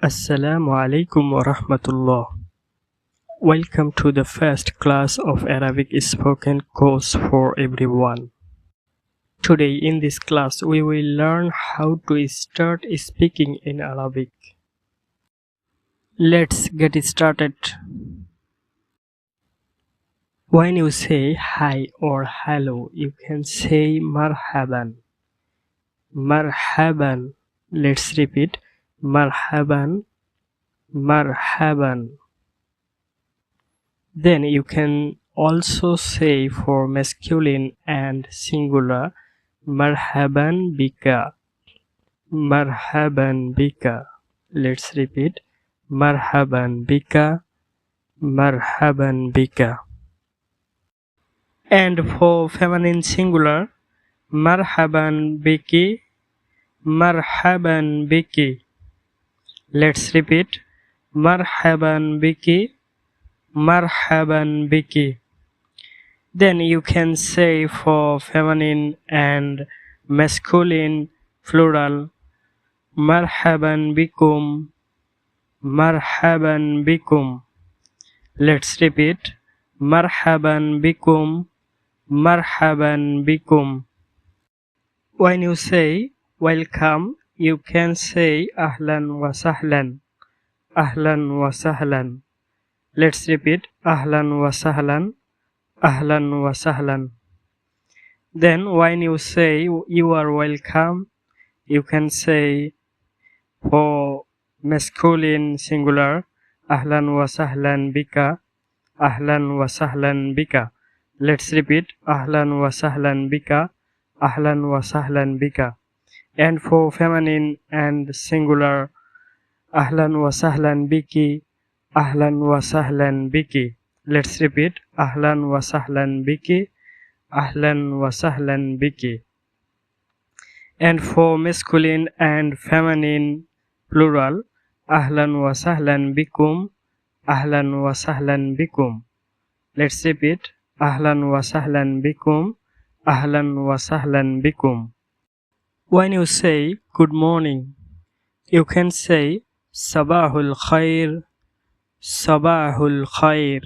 Assalamu alaikum wa rahmatullah. Welcome to the first class of Arabic spoken course for everyone. Today in this class we will learn how to start speaking in Arabic. Let's get started. When you say hi or hello, you can say marhaban. Marhaban. Let's repeat. Marhaban. Marhaban. Then you can also say for masculine and singular marhaban bika. Marhaban bika. Let's repeat. Marhaban bika. Marhaban bika. And for feminine singular marhaban biki. Marhaban biki. Let's repeat. Marhaban biki. Marhaban biki. Then you can say for feminine and masculine plural marhaban bikum. Marhaban bikum. Let's repeat. Marhaban bikum. Marhaban bikum. When you say welcome, you can say ahlan wa sahlan. Ahlan wa sahlan. Let's repeat. Ahlan wa sahlan. Ahlan wa sahlan. Then when you say you are welcome, you can say for masculine singular ahlan wa sahlan bika. Ahlan wa sahlan bika. Let's repeat. Ahlan wa sahlan bika. Ahlan wa sahlan bika. And for feminine and singular ahlan wa sahlan biki. Ahlan wa sahlan biki. Let's repeat. Ahlan wa sahlan biki. Ahlan wa sahlan biki. And for masculine and feminine plural ahlan wa sahlan bikum. Ahlan wa sahlan bikum. Let's repeat. Ahlan wa sahlan bikum. Ahlan wa sahlan bikum. When you say good morning, you can say sabahul khair. Sabahul khair.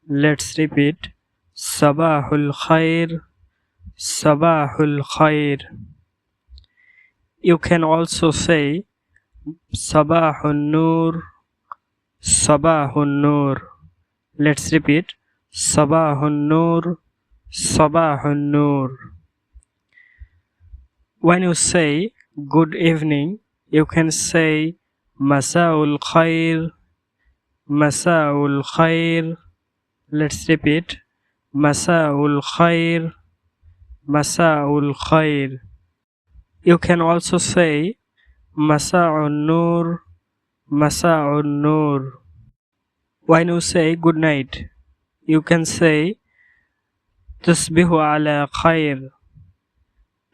Let's repeat. Sabahul khair. Sabahul khair. You can also say Sabahun nur. Sabahun nur. Let's repeat. Sabahun nur. Sabahun nur. When you say good evening, you can say Masaul khair. Masaul khair. Let's repeat. Masaul khair. Masaul khair. You can also say Masa'un nur. Masa'un nur. When you say good night, you can say Tusbihu ala khair.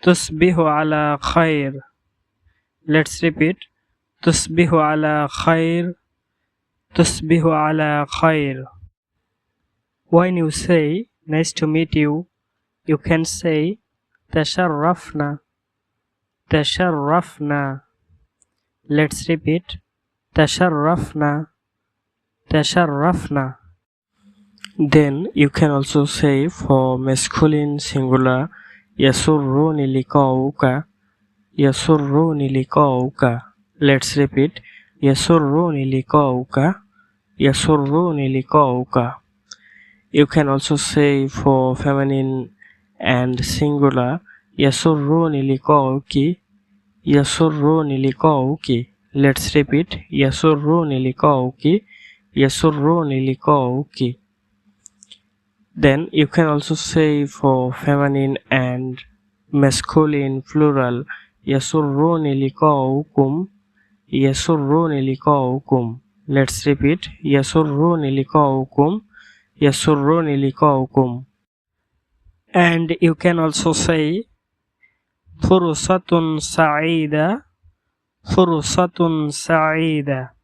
Tusbihu ala khair. Let's repeat. Tusbihu ala khair. Tusbihu ala khair. When you say nice to meet you, you can say Tasharrafna. Tasharrafna. Let's repeat. Tasharrafna. Tasharrafna. Then you can also say for masculine singular Yasurruni liqa'uka. Yasurruni liqa'uka. Let's repeat. Yasurruni liqa'uka. Yasurruni liqa'uka. You can also say for feminine and singular Yasurruni liqa'uki. Yasurruni liqa'uki. Let's repeat. Yasurruni liqa'uki. Yasurruni liqa'uki. Then you can also say for feminine and masculine plural Yasurruni liqa'ukum. Yasurruni liqa'ukum. Let's repeat. Yasurruni liqa'ukum. Yasurruni liqa'ukum. And you can also say Fursatun sa'ida. Fursatun sa'ida.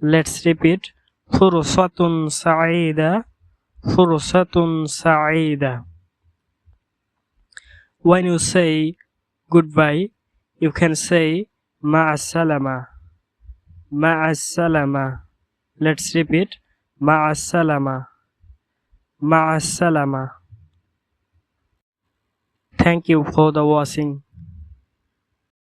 Let's repeat. Fursatun sa'ida. Fursatun sa'ida. When you say goodbye, you can say Ma'as salama. Ma'as-salama. Let's repeat. Ma'as-salama. Ma'as-salama. Thank you for the watching.